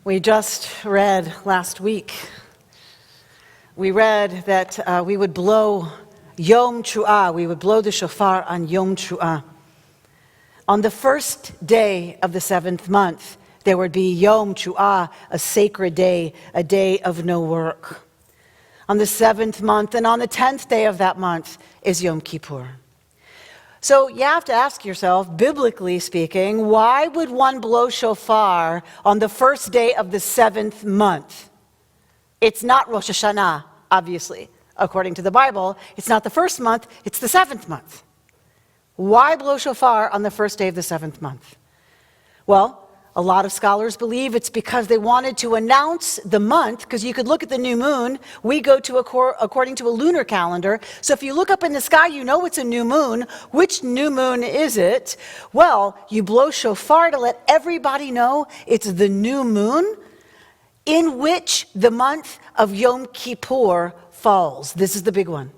We just read last week, we read that we would blow Yom Teruah, we would blow the shofar on Yom Teruah. On the first day of the seventh month, there would be Yom Teruah, a sacred day, a day of no work. On the seventh month and on the 10th day of that month is Yom Kippur. So you have to ask yourself, biblically speaking, why would one blow shofar on the first day of the seventh month? It's not Rosh Hashanah, obviously. According to the Bible, it's not the first month, it's the seventh month. Why blow shofar on the first day of the seventh month? Well, a lot of scholars believe it's because they wanted to announce the month, because you could look at the new moon. We go to according to a lunar calendar. So if you look up in the sky, you know it's a new moon. Which new moon is it? Well, you blow shofar to let everybody know it's the new moon in which the month of Yom Kippur falls. This is the big one.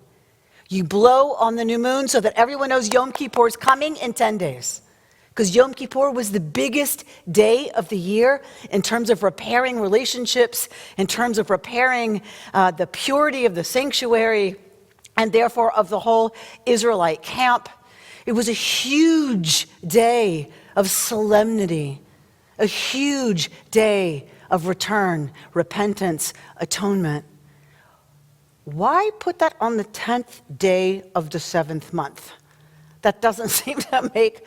You blow on the new moon so that everyone knows Yom Kippur is coming in 10 days. Because Yom Kippur was the biggest day of the year in terms of repairing relationships, in terms of repairing the purity of the sanctuary, and therefore of the whole Israelite camp. It was a huge day of solemnity, a huge day of return, repentance, atonement. Why put that on the 10th day of the seventh month? That doesn't seem to make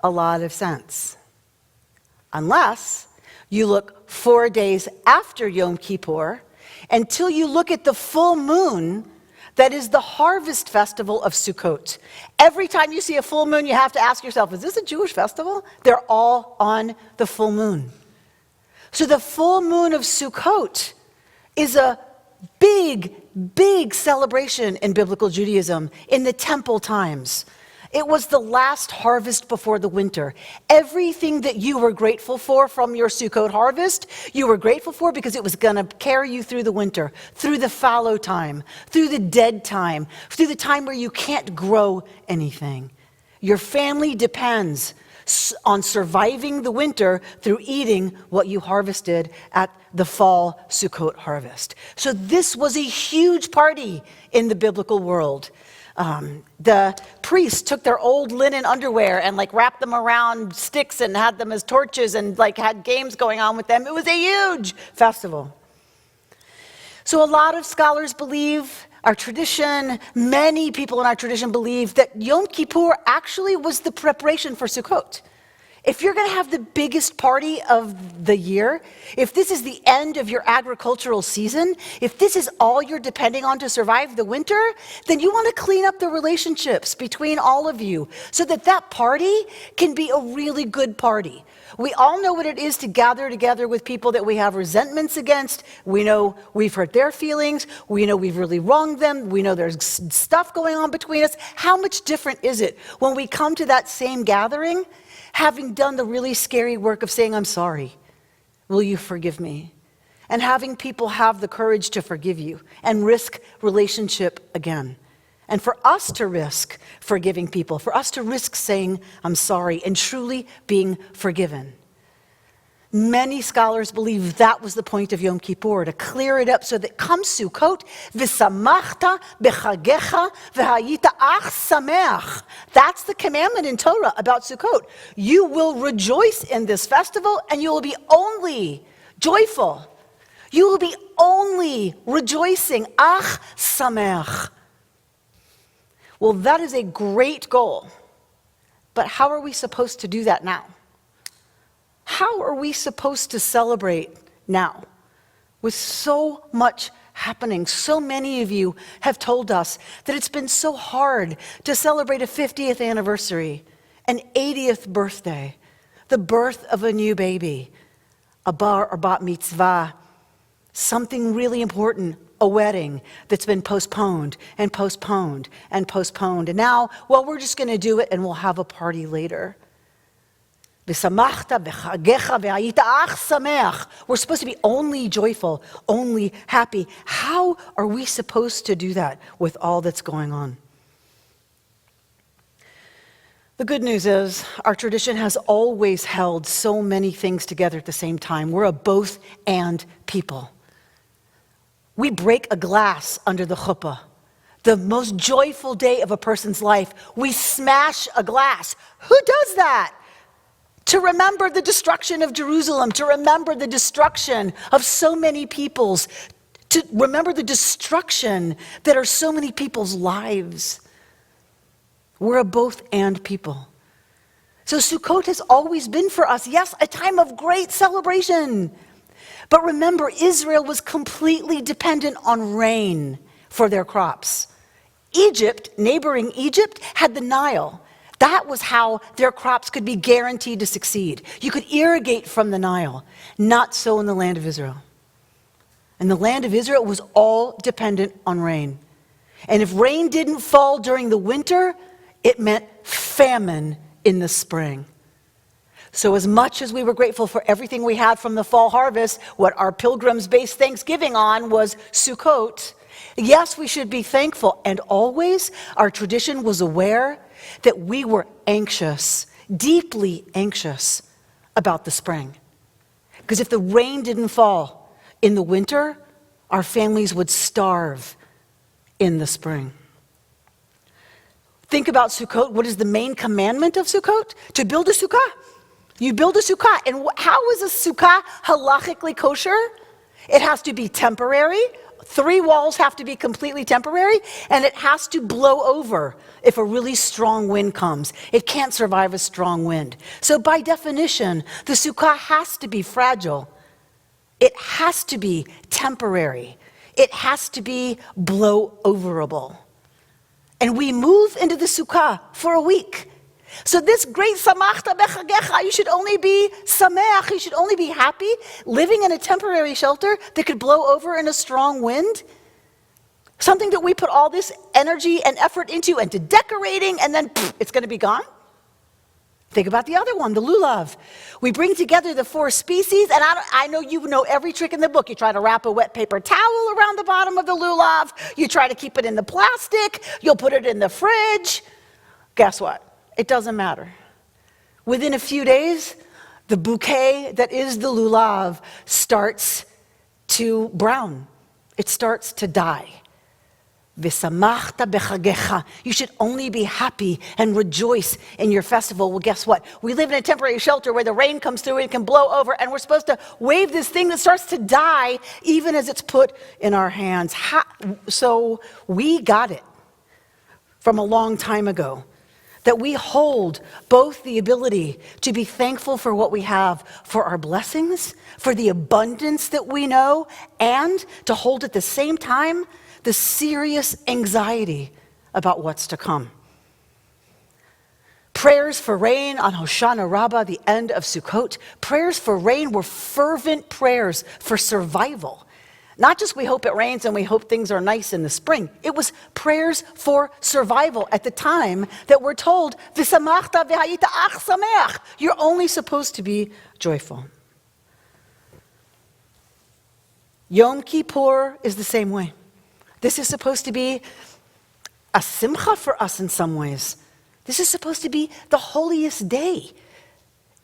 a lot of sense. Unless you look 4 days after Yom Kippur until you look at the full moon that is the harvest festival of Sukkot. Every time you see a full moon, you have to ask yourself, is this a Jewish festival? They're all on the full moon. So the full moon of Sukkot is a big, big celebration in biblical Judaism in the temple times. It was the last harvest before the winter. Everything that you were grateful for from your Sukkot harvest, you were grateful for because it was going to carry you through the winter, through the fallow time, through the dead time, through the time where you can't grow anything. Your family depends on surviving the winter through eating what you harvested at the fall Sukkot harvest. So this was a huge party in the biblical world. The priests took their old linen underwear and wrapped them around sticks and had them as torches and had games going on with them. It was a huge festival. So a lot of scholars believe, our tradition, many people in our tradition believe that Yom Kippur actually was the preparation for Sukkot. If you're going to have the biggest party of the year, if this is the end of your agricultural season, if this is all you're depending on to survive the winter, then you want to clean up the relationships between all of you so that that party can be a really good party. We all know what it is to gather together with people that we have resentments against. We know we've hurt their feelings. We know we've really wronged them. We know there's stuff going on between us. How much different is it when we come to that same gathering, having done the really scary work of saying, I'm sorry, will you forgive me? And having people have the courage to forgive you and risk relationship again. And for us to risk forgiving people, for us to risk saying, I'm sorry, and truly being forgiven. Many scholars believe that was the point of Yom Kippur, to clear it up so that come Sukkot, v'samachta b'chagecha v'hayita ach sameach. That's the commandment in Torah about Sukkot. You will rejoice in this festival and you will be only joyful. You will be only rejoicing, ach sameach. Well, that is a great goal, but how are we supposed to do that now? How are we supposed to celebrate now? With so much happening, so many of you have told us that it's been so hard to celebrate a 50th anniversary, an 80th birthday, the birth of a new baby, a bar or bat mitzvah, something really important, a wedding that's been postponed and postponed and postponed. And now, well, we're just going to do it and we'll have a party later. We're supposed to be only joyful, only happy. How are we supposed to do that with all that's going on? The good news is our tradition has always held so many things together at the same time. We're a both and people. We break a glass under the chuppah. The most joyful day of a person's life, we smash a glass. Who does that? To remember the destruction of Jerusalem, to remember the destruction of so many peoples, to remember the destruction that are so many people's lives. We're a both and people. So Sukkot has always been for us, yes, a time of great celebration. But remember, Israel was completely dependent on rain for their crops. Egypt, neighboring Egypt, had the Nile. That was how their crops could be guaranteed to succeed. You could irrigate from the Nile. Not so in the land of Israel. And the land of Israel was all dependent on rain. And if rain didn't fall during the winter, it meant famine in the spring. So as much as we were grateful for everything we had from the fall harvest, what our pilgrims based Thanksgiving on was Sukkot. Yes, we should be thankful. And always our tradition was aware that we were anxious, deeply anxious about the spring. Because if the rain didn't fall in the winter, our families would starve in the spring. Think about Sukkot. What is the main commandment of Sukkot? To build a sukkah. You build a sukkah. And how is a sukkah halachically kosher? It has to be temporary. 3 walls have to be completely temporary. And it has to blow over if a really strong wind comes. It can't survive a strong wind. So by definition, the sukkah has to be fragile. It has to be temporary. It has to be blow-overable. And we move into the sukkah for a week. So this great samachta bechagecha, you should only be sameach, you should only be happy, living in a temporary shelter that could blow over in a strong wind. Something that we put all this energy and effort into decorating, and then it's going to be gone. Think about the other one, the lulav. We bring together the 4 species, and I know you know every trick in the book. You try to wrap a wet paper towel around the bottom of the lulav. You try to keep it in the plastic. You'll put it in the fridge. Guess what? It doesn't matter. Within a few days, the bouquet that is the lulav starts to brown. It starts to die. V'samachta bechagecha. You should only be happy and rejoice in your festival. Well, guess what? We live in a temporary shelter where the rain comes through and it can blow over, and we're supposed to wave this thing that starts to die even as it's put in our hands. So we got it from a long time ago, that we hold both the ability to be thankful for what we have, for our blessings, for the abundance that we know, and to hold at the same time the serious anxiety about what's to come. Prayers for rain on Hoshana Rabbah, the end of Sukkot. Prayers for rain were fervent prayers for survival. Not just we hope it rains and we hope things are nice in the spring. It was prayers for survival at the time that we're told, V'samachta v'hayita ach sameach. You're only supposed to be joyful. Yom Kippur is the same way. This is supposed to be a simcha for us in some ways. This is supposed to be the holiest day.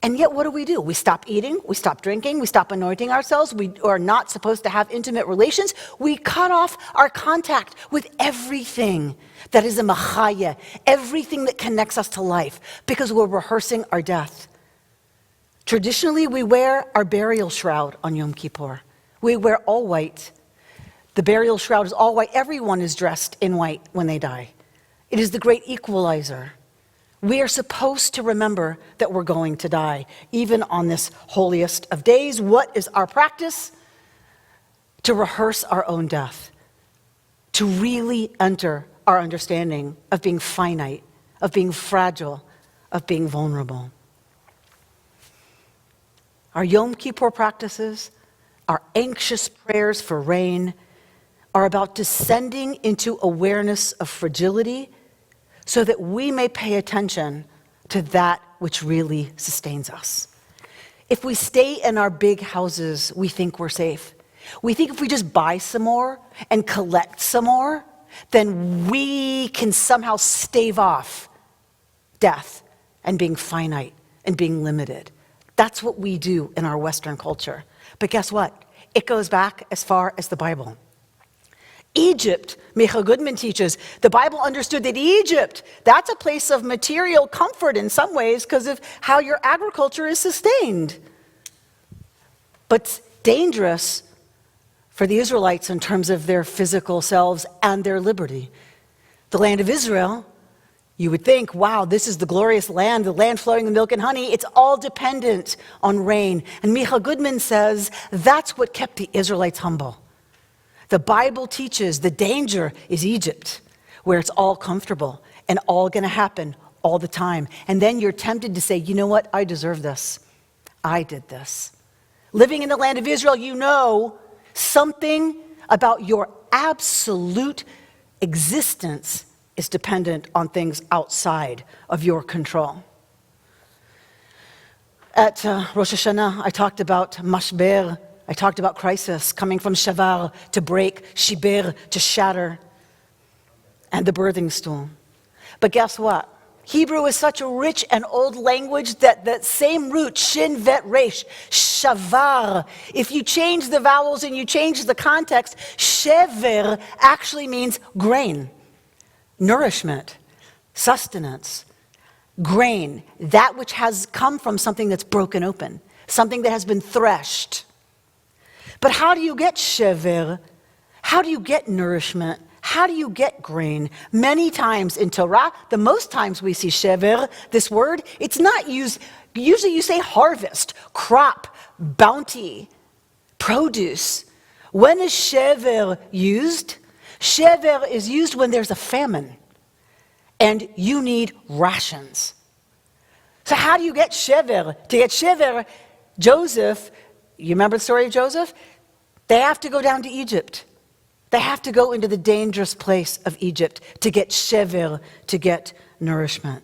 And yet what do? We stop eating, we stop drinking, we stop anointing ourselves, we are not supposed to have intimate relations. We cut off our contact with everything that is a machaya, everything that connects us to life, because we're rehearsing our death. Traditionally, we wear our burial shroud on Yom Kippur. We wear all white. The burial shroud is all white. Everyone is dressed in white when they die. It is the great equalizer. We are supposed to remember that we're going to die, even on this holiest of days. What is our practice? To rehearse our own death, to really enter our understanding of being finite, of being fragile, of being vulnerable. Our Yom Kippur practices, our anxious prayers for rain, are about descending into awareness of fragility so that we may pay attention to that which really sustains us. If we stay in our big houses, we think we're safe. We think if we just buy some more and collect some more, then we can somehow stave off death and being finite and being limited. That's what we do in our Western culture. But guess what? It goes back as far as the Bible. Egypt, Michael Goodman teaches, the Bible understood that Egypt, that's a place of material comfort in some ways because of how your agriculture is sustained. But dangerous for the Israelites in terms of their physical selves and their liberty. The land of Israel, you would think, wow, this is the glorious land, the land flowing with milk and honey. It's all dependent on rain. And Michael Goodman says that's what kept the Israelites humble. The Bible teaches the danger is Egypt, where it's all comfortable and all going to happen all the time. And then you're tempted to say, you know what? I deserve this. I did this. Living in the land of Israel, you know something about your absolute existence is dependent on things outside of your control. At Rosh Hashanah, I talked about mashber. I talked about crisis, coming from shavar, to break, shiber, to shatter, and the birthing stool. But guess what? Hebrew is such a rich and old language that same root, shin, vet, resh, shavar, if you change the vowels and you change the context, shever actually means grain, nourishment, sustenance, grain, that which has come from something that's broken open, something that has been threshed. But how do you get shever? How do you get nourishment? How do you get grain? Many times in Torah, the most times we see shever, this word, it's not used, usually you say harvest, crop, bounty, produce. When is shever used? Shever is used when there's a famine and you need rations. So how do you get shever? To get shever, Joseph, you remember the story of Joseph? They have to go down to Egypt. They have to go into the dangerous place of Egypt to get shever, to get nourishment.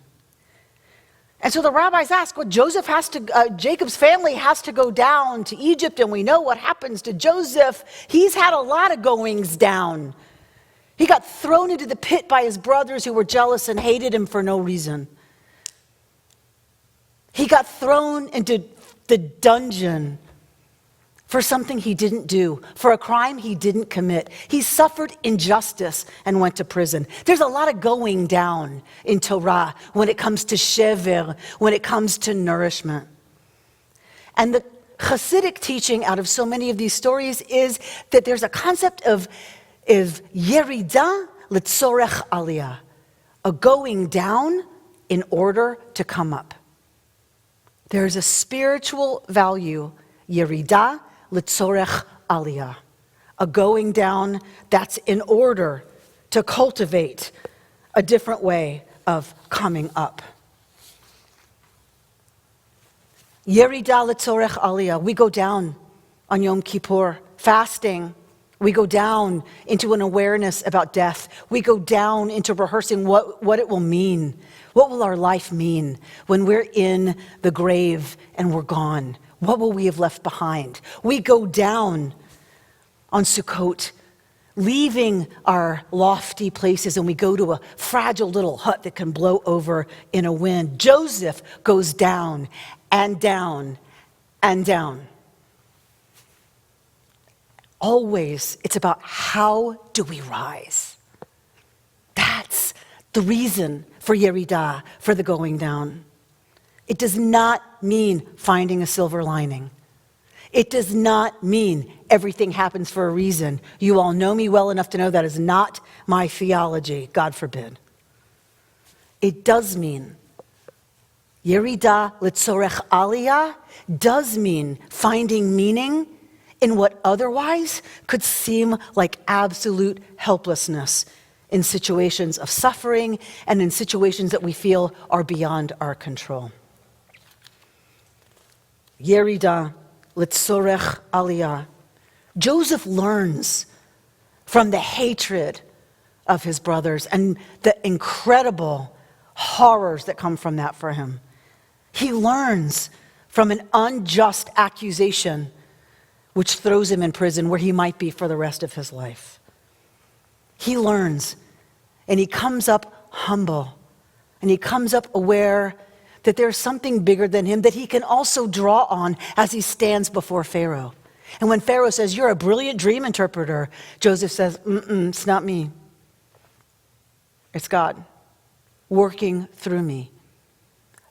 And so the rabbis ask, well, Jacob's family has to go down to Egypt, and we know what happens to Joseph. He's had a lot of goings down. He got thrown into the pit by his brothers who were jealous and hated him for no reason. He got thrown into the dungeon for something he didn't do, for a crime he didn't commit. He suffered injustice and went to prison. There's a lot of going down in Torah when it comes to shever, when it comes to nourishment. And the Hasidic teaching out of so many of these stories is that there's a concept of yerida litzorech aliyah, a going down in order to come up. There's a spiritual value, yerida litzorech aliyah, a going down that's in order to cultivate a different way of coming up. Yerida litzorech aliyah, we go down on Yom Kippur, fasting. We go down into an awareness about death. We go down into rehearsing what it will mean. What will our life mean when we're in the grave and we're gone? What will we have left behind? We go down on Sukkot, leaving our lofty places, and we go to a fragile little hut that can blow over in a wind. Joseph goes down and down and down. Always, it's about how do we rise? That's the reason for Yerida, for the going down. It does not mean finding a silver lining. It does not mean everything happens for a reason. You all know me well enough to know that is not my theology, God forbid. It does mean Yerida litzorech aliyah does mean finding meaning in what otherwise could seem like absolute helplessness in situations of suffering and in situations that we feel are beyond our control. Yerida litzorech aliyah. Joseph learns from the hatred of his brothers and the incredible horrors that come from that for him. He learns from an unjust accusation which throws him in prison where he might be for the rest of his life. He learns, and he comes up humble, and he comes up aware that there's something bigger than him that he can also draw on as he stands before Pharaoh. And when Pharaoh says, "You're a brilliant dream interpreter," Joseph says, "It's not me. It's God working through me."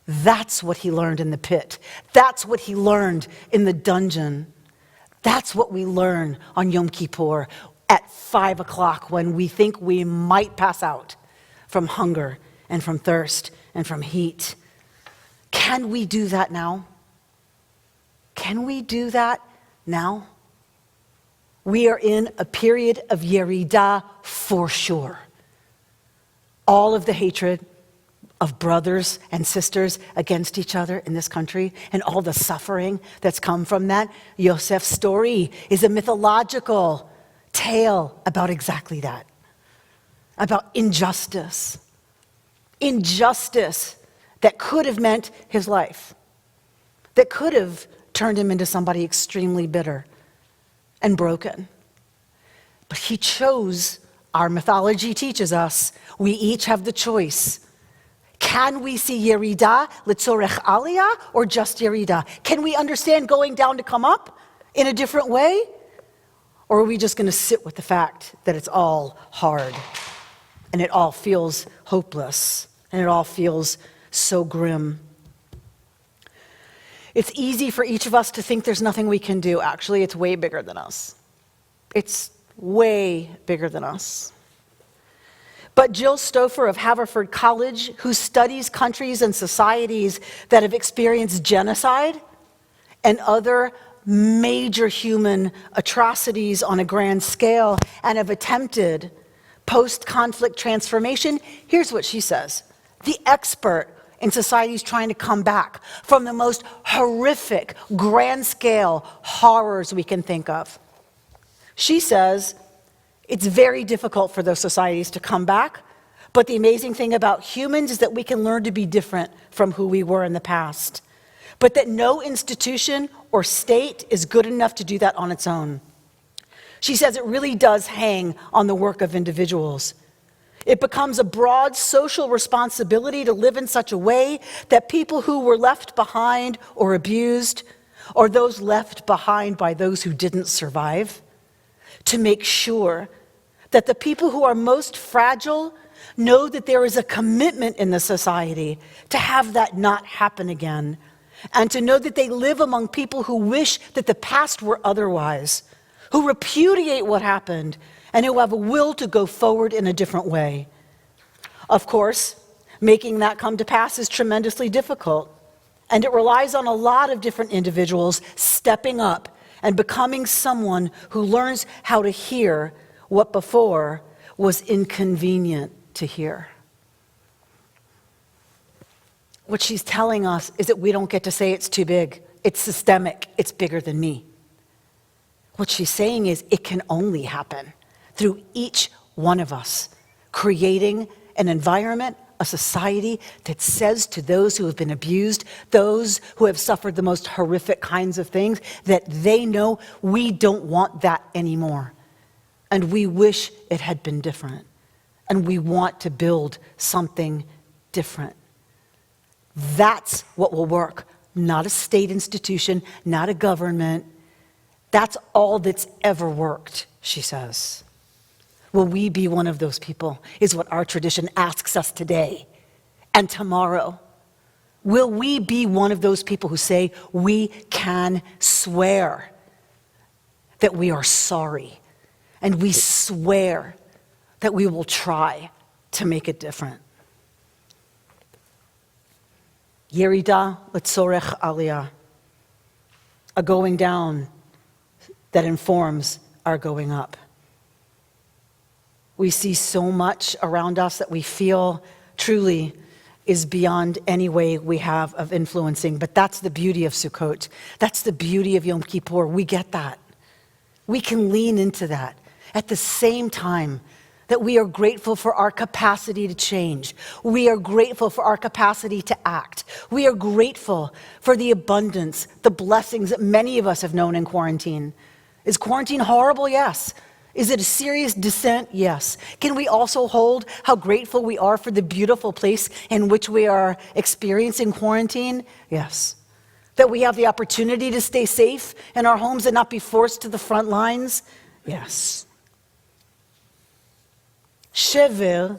That's what he learned in the pit. That's what he learned in the dungeon. That's what we learn on Yom Kippur at 5 o'clock when we think we might pass out from hunger and from thirst and from heat. Can we do that now? Can we do that now? We are in a period of Yeridah for sure. All of the hatred of brothers and sisters against each other in this country and all the suffering that's come from that. Yosef's story is a mythological tale about exactly that, about injustice. Injustice that could have meant his life, that could have turned him into somebody extremely bitter and broken. But he chose, our mythology teaches us, we each have the choice. Can we see Yeridah, Litzorech Aliyah, or just Yeridah? Can we understand going down to come up in a different way? Or are we just going to sit with the fact that it's all hard and it all feels hopeless and it all feels so grim? It's easy for each of us to think there's nothing we can do. Actually, it's way bigger than us. It's way bigger than us. But Jill Stouffer of Haverford College, who studies countries and societies that have experienced genocide and other major human atrocities on a grand scale and have attempted post-conflict transformation, here's what she says. The expert in societies trying to come back from the most horrific, grand-scale horrors we can think of. She says, it's very difficult for those societies to come back, but the amazing thing about humans is that we can learn to be different from who we were in the past, but that no institution or state is good enough to do that on its own. She says it really does hang on the work of individuals. It becomes a broad social responsibility to live in such a way that people who were left behind or abused, or those left behind by those who didn't survive, to make sure that the people who are most fragile know that there is a commitment in the society to have that not happen again, and to know that they live among people who wish that the past were otherwise, who repudiate what happened, and who have a will to go forward in a different way. Of course, making that come to pass is tremendously difficult, and it relies on a lot of different individuals stepping up and becoming someone who learns how to hear what before was inconvenient to hear. What she's telling us is that we don't get to say it's too big, it's systemic, it's bigger than me. What she's saying is it can only happen through each one of us creating an environment, a society that says to those who have been abused, those who have suffered the most horrific kinds of things, that they know we don't want that anymore. And we wish it had been different. And we want to build something different. That's what will work. Not a state institution, not a government. That's all that's ever worked, she says. Will we be one of those people, is what our tradition asks us today and tomorrow. Will we be one of those people who say we can swear that we are sorry, and we swear that we will try to make it different? Yeridah Litzorech Aliyah, a going down that informs our going up. We see so much around us that we feel truly is beyond any way we have of influencing. But that's the beauty of Sukkot. That's the beauty of Yom Kippur. We get that. We can lean into that at the same time that we are grateful for our capacity to change. We are grateful for our capacity to act. We are grateful for the abundance, the blessings that many of us have known in quarantine. Is quarantine horrible? Yes. Is it a serious descent? Yes. Can we also hold how grateful we are for the beautiful place in which we are experiencing quarantine? Yes. That we have the opportunity to stay safe in our homes and not be forced to the front lines? Yes. Shever, in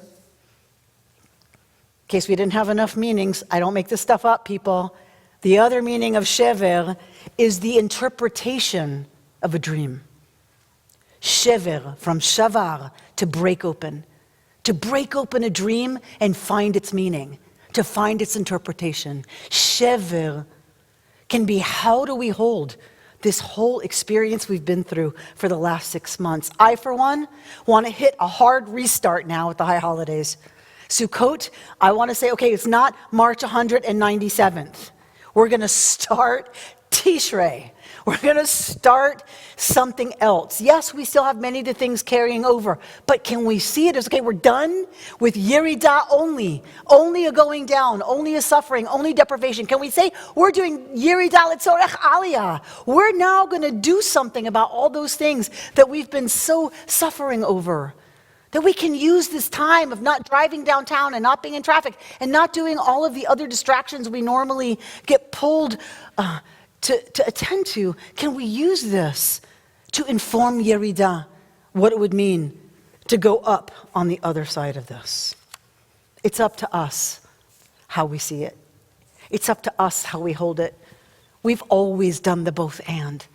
case we didn't have enough meanings, I don't make this stuff up, people. The other meaning of shever is the interpretation of a dream. Shever, from shavar, to break open. To break open a dream and find its meaning, to find its interpretation. Shever can be, how do we hold this whole experience we've been through for the last 6 months? I, for one, want to hit a hard restart now at the high holidays. Sukkot, I want to say, okay, it's not March 197th. We're going to start Tishrei. We're going to start something else. Yes, we still have many of the things carrying over, but can we see it as, okay, we're done with Yerida only a going down, only a suffering, only deprivation. Can we say we're doing Yerida L'tzorech Aliyah? We're now going to do something about all those things that we've been so suffering over. That we can use this time of not driving downtown and not being in traffic and not doing all of the other distractions we normally get pulled to attend to. Can we use this to inform Yerida, what it would mean to go up on the other side of this? It's up to us how we see it. It's up to us how we hold it. We've always done the both and.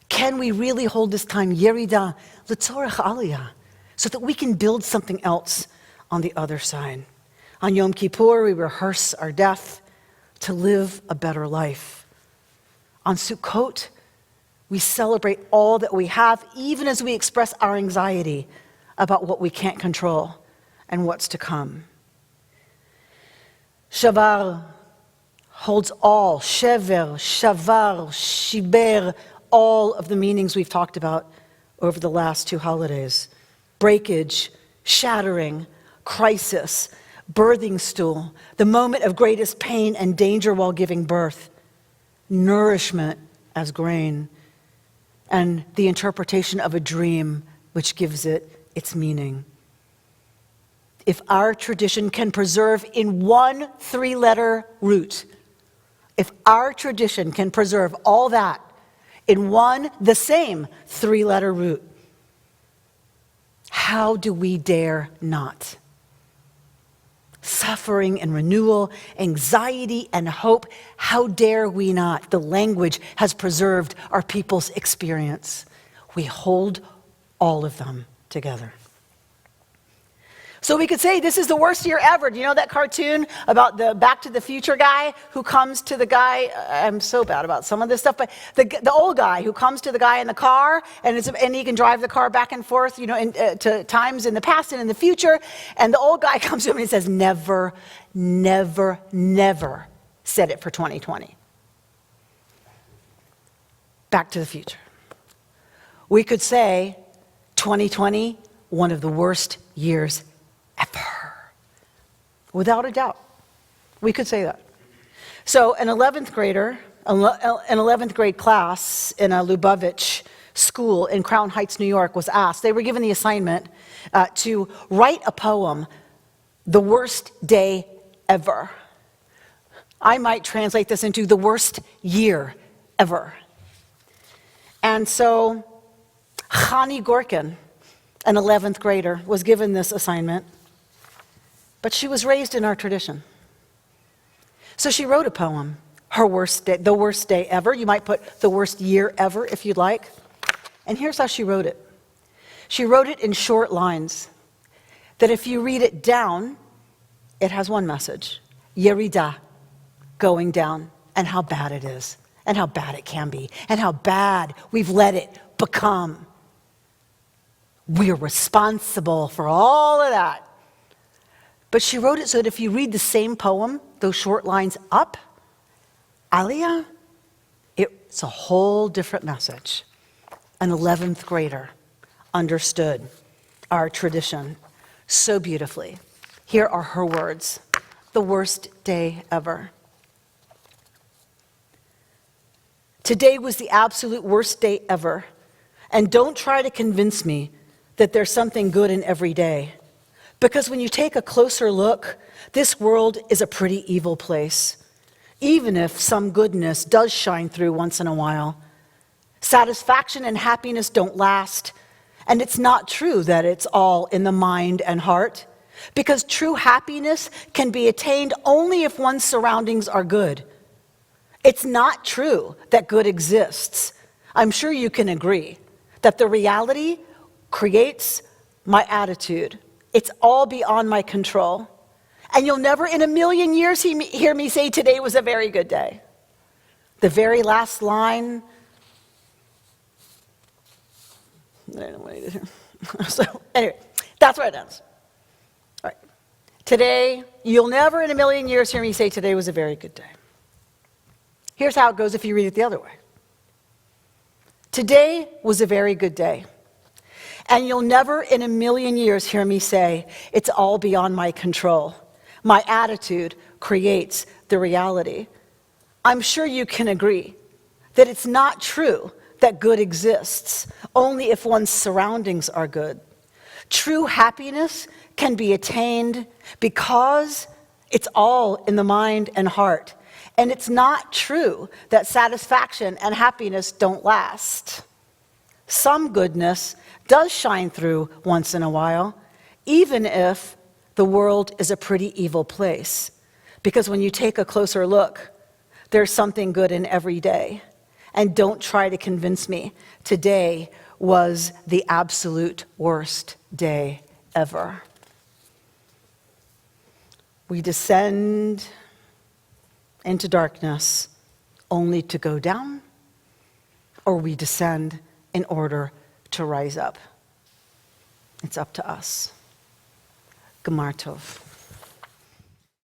Can we really hold this time, Yerida L'tzorech Aliyah, so that we can build something else on the other side? On Yom Kippur, we rehearse our death to live a better life. On Sukkot, we celebrate all that we have, even as we express our anxiety about what we can't control and what's to come. Shavar holds all, shever, shavar, shiber, all of the meanings we've talked about over the last 2 holidays. Breakage, shattering, crisis, birthing stool, the moment of greatest pain and danger while giving birth, nourishment as grain, and the interpretation of a dream which gives it its meaning. If our tradition can preserve in one 3-letter root, if our tradition can preserve all that in one, the same 3-letter root, how do we dare not? Suffering and renewal, anxiety and hope, how dare we not? The language has preserved our people's experience. We hold all of them together. So we could say this is the worst year ever. Do you know that cartoon about the Back to the Future guy who comes to the guy, I'm so bad about some of this stuff, but the old guy who comes to the guy in the car and he can drive the car back and forth, to times in the past and in the future. And the old guy comes to him and he says, never, never, never said it for 2020. Back to the Future. We could say 2020, one of the worst years ever. Without a doubt. We could say that. So an 11th grade class in a Lubavitch school in Crown Heights, New York was asked, they were given the assignment to write a poem, The Worst Day Ever. I might translate this into the worst year ever. And so Chani Gorkin, an 11th grader, was given this assignment. But she was raised in our tradition. So she wrote a poem, her worst day, the worst day ever. You might put the worst year ever if you'd like. And here's how she wrote it. She wrote it in short lines that if you read it down, it has one message. Yerida, going down, and how bad it is, and how bad it can be, and how bad we've let it become. We're responsible for all of that. But she wrote it so that if you read the same poem, those short lines up, Aliyah, it's a whole different message. An 11th grader understood our tradition so beautifully. Here are her words. The worst day ever. Today was the absolute worst day ever. And don't try to convince me that there's something good in every day. Because when you take a closer look, this world is a pretty evil place, even if some goodness does shine through once in a while. Satisfaction and happiness don't last, and it's not true that it's all in the mind and heart, because true happiness can be attained only if one's surroundings are good. It's not true that good exists. I'm sure you can agree that the reality creates my attitude. It's all beyond my control. And you'll never in a million years hear me say today was a very good day. The very last line, I don't know what it is. So anyway, that's where it ends. All right. Today, you'll never in a million years hear me say today was a very good day. Here's how it goes if you read it the other way. Today was a very good day. And you'll never in a million years hear me say, it's all beyond my control. My attitude creates the reality. I'm sure you can agree that it's not true that good exists, only if one's surroundings are good. True happiness can be attained because it's all in the mind and heart. And it's not true that satisfaction and happiness don't last. Some goodness does shine through once in a while, even if the world is a pretty evil place. Because when you take a closer look, there's something good in every day. And don't try to convince me today was the absolute worst day ever. We descend into darkness only to go down, or we descend in order to rise up. It's up to us. Gemar Tov.